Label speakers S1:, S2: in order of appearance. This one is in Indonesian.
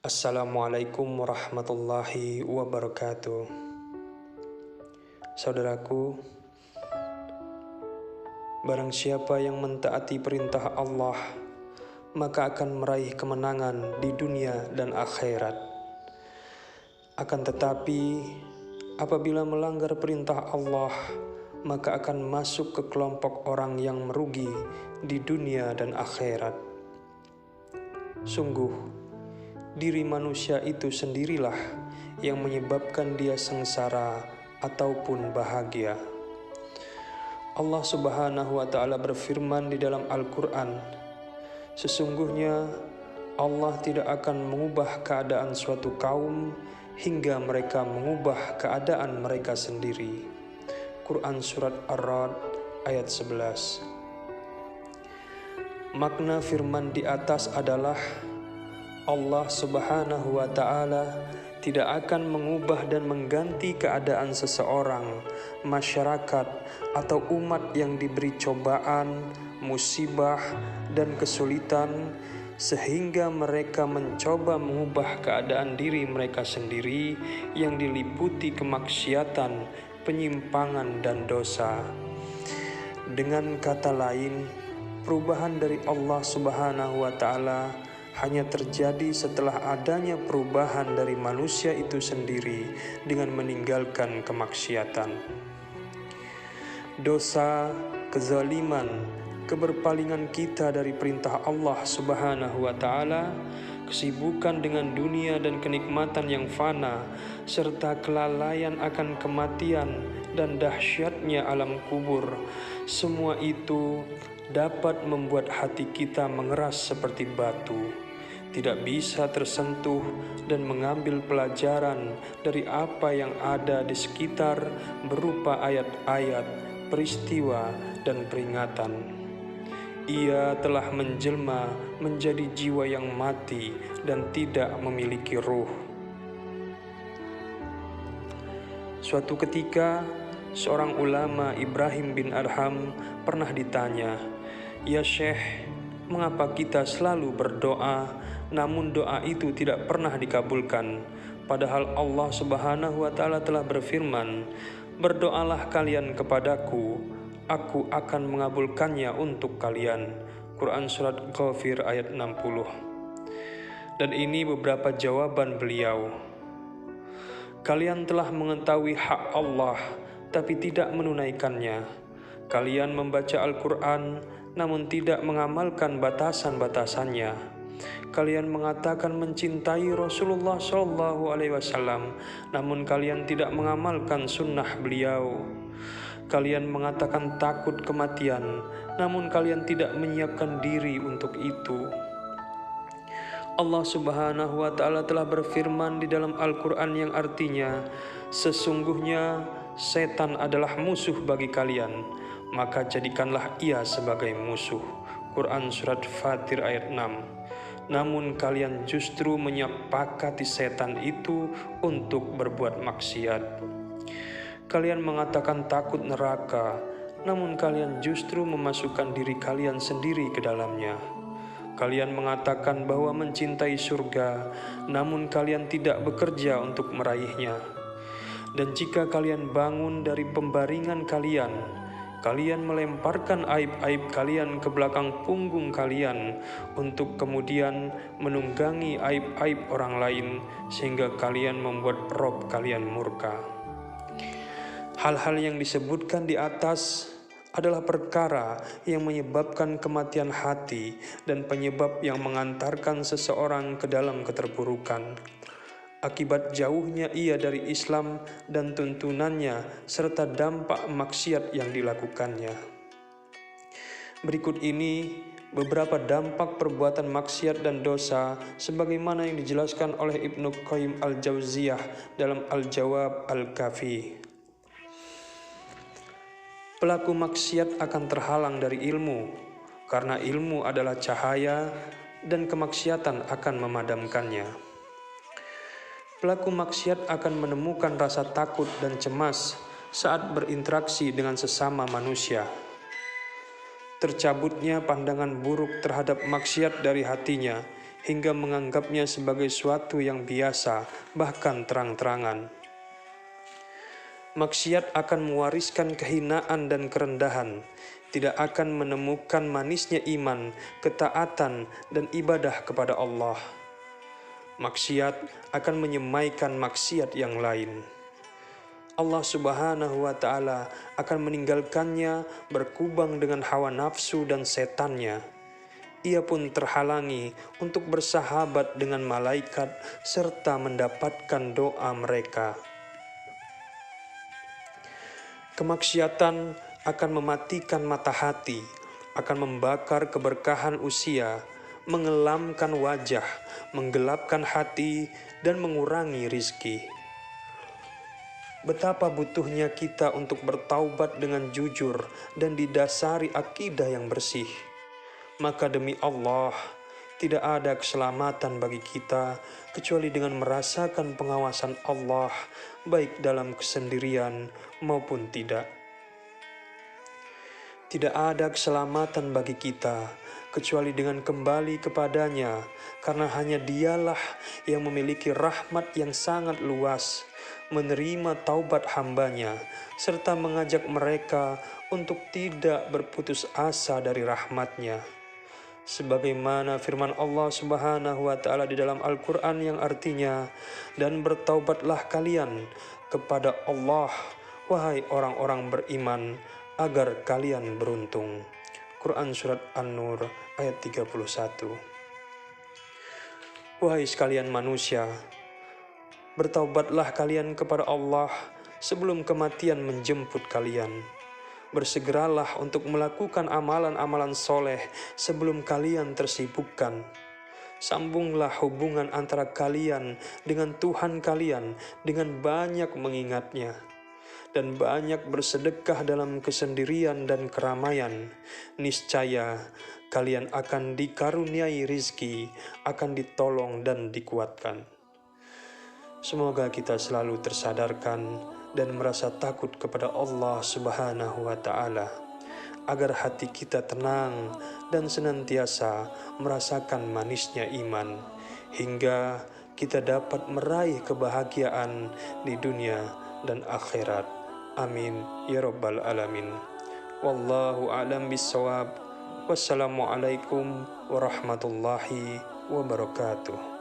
S1: Assalamualaikum warahmatullahi wabarakatuh. Saudaraku, barang siapa yang mentaati perintah Allah, maka akan meraih kemenangan di dunia dan akhirat. Akan tetapi, apabila melanggar perintah Allah, maka akan masuk ke kelompok orang yang merugi di dunia dan akhirat. Sungguh, diri manusia itu sendirilah yang menyebabkan dia sengsara ataupun bahagia. Allah Subhanahu wa Ta'ala berfirman di dalam Al-Quran, sesungguhnya Allah tidak akan mengubah keadaan suatu kaum hingga mereka mengubah keadaan mereka sendiri. Quran Surat Ar-Ra'd ayat 11. Makna firman di atas adalah Allah Subhanahu wa Ta'ala tidak akan mengubah dan mengganti keadaan seseorang, masyarakat, atau umat yang diberi cobaan, musibah, dan kesulitan, sehingga mereka mencoba mengubah keadaan diri mereka sendiri yang diliputi kemaksiatan, penyimpangan, dan dosa. Dengan kata lain, perubahan dari Allah Subhanahu wa Ta'ala hanya terjadi setelah adanya perubahan dari manusia itu sendiri dengan meninggalkan kemaksiatan. Dosa, kezaliman, keberpalingan kita dari perintah Allah Subhanahu wa Ta'ala, kesibukan dengan dunia dan kenikmatan yang fana, serta kelalaian akan kematian dan dahsyatnya alam kubur, semua itu dapat membuat hati kita mengeras seperti batu, tidak bisa tersentuh dan mengambil pelajaran dari apa yang ada di sekitar berupa ayat-ayat, peristiwa, dan peringatan. Ia telah menjelma menjadi jiwa yang mati dan tidak memiliki ruh. Suatu ketika, seorang ulama Ibrahim bin Adham pernah ditanya, "Ya Syekh, mengapa kita selalu berdoa, namun doa itu tidak pernah dikabulkan? Padahal Allah Subhanahu wa Ta'ala telah berfirman, berdoalah kalian kepadaku, aku akan mengabulkannya untuk kalian." Quran Surat Ghafir ayat 60. Dan ini beberapa jawaban beliau. Kalian telah mengetahui hak Allah, tapi tidak menunaikannya. Kalian membaca Al-Quran, namun tidak mengamalkan batasan-batasannya. Kalian mengatakan mencintai Rasulullah SAW, namun kalian tidak mengamalkan sunnah beliau. Kalian mengatakan takut kematian, namun kalian tidak menyiapkan diri untuk itu. Allah Subhanahu wa Ta'ala telah berfirman di dalam Al-Quran yang artinya, sesungguhnya setan adalah musuh bagi kalian, maka jadikanlah ia sebagai musuh. Quran Surat Fatir ayat 6. Namun kalian justru menyepakati setan itu untuk berbuat maksiat. Kalian mengatakan takut neraka, namun kalian justru memasukkan diri kalian sendiri ke dalamnya. Kalian mengatakan bahwa mencintai surga, namun kalian tidak bekerja untuk meraihnya. Dan jika kalian bangun dari pembaringan kalian, kalian melemparkan aib-aib kalian ke belakang punggung kalian untuk kemudian menunggangi aib-aib orang lain, sehingga kalian membuat Rob kalian murka. Hal-hal yang disebutkan di atas adalah perkara yang menyebabkan kematian hati dan penyebab yang mengantarkan seseorang ke dalam keterpurukan. Akibat jauhnya ia dari Islam dan tuntunannya serta dampak maksiat yang dilakukannya. Berikut ini beberapa dampak perbuatan maksiat dan dosa sebagaimana yang dijelaskan oleh Ibnu Qayyim Al-Jauziyah dalam Al-Jawab Al-Kafi. Pelaku maksiat akan terhalang dari ilmu, karena ilmu adalah cahaya dan kemaksiatan akan memadamkannya. Pelaku maksiat akan menemukan rasa takut dan cemas saat berinteraksi dengan sesama manusia. Tercabutnya pandangan buruk terhadap maksiat dari hatinya hingga menganggapnya sebagai suatu yang biasa, bahkan terang-terangan. Maksiat akan mewariskan kehinaan dan kerendahan, tidak akan menemukan manisnya iman, ketaatan, dan ibadah kepada Allah. Maksiat akan menyemaikan maksiat yang lain. Allah Subhanahu wa Ta'ala akan meninggalkannya berkubang dengan hawa nafsu dan setannya. Ia pun terhalangi untuk bersahabat dengan malaikat serta mendapatkan doa mereka. Kemaksiatan akan mematikan mata hati, akan membakar keberkahan usia, mengelamkan wajah, menggelapkan hati, dan mengurangi rizki. Betapa butuhnya kita untuk bertaubat dengan jujur dan didasari akidah yang bersih. Maka demi Allah, tidak ada keselamatan bagi kita kecuali dengan merasakan pengawasan Allah, baik dalam kesendirian maupun tidak. Tidak ada keselamatan bagi kita kecuali dengan kembali kepadanya, karena hanya Dialah yang memiliki rahmat yang sangat luas, menerima taubat hambanya, serta mengajak mereka untuk tidak berputus asa dari rahmatnya. Sebagaimana firman Allah Subhanahu wa Ta'ala di dalam Al-Quran yang artinya, "Dan bertaubatlah kalian kepada Allah, wahai orang-orang beriman, agar kalian beruntung." Quran Surat An-Nur ayat 31. Wahai sekalian manusia, bertaubatlah kalian kepada Allah sebelum kematian menjemput kalian. Bersegeralah untuk melakukan amalan-amalan soleh sebelum kalian tersibukkan. Sambunglah hubungan antara kalian dengan Tuhan kalian dengan banyak mengingatnya, dan banyak bersedekah dalam kesendirian dan keramaian. Niscaya kalian akan dikaruniai rizki, akan ditolong dan dikuatkan. Semoga kita selalu tersadarkan dan merasa takut kepada Allah Subhanahu wa Ta'ala, agar hati kita tenang dan senantiasa merasakan manisnya iman, hingga kita dapat meraih kebahagiaan di dunia dan akhirat. Amin ya rabbal alamin. Wallahu a'lam bissawab. Wassalamualaikum warahmatullahi wabarakatuh.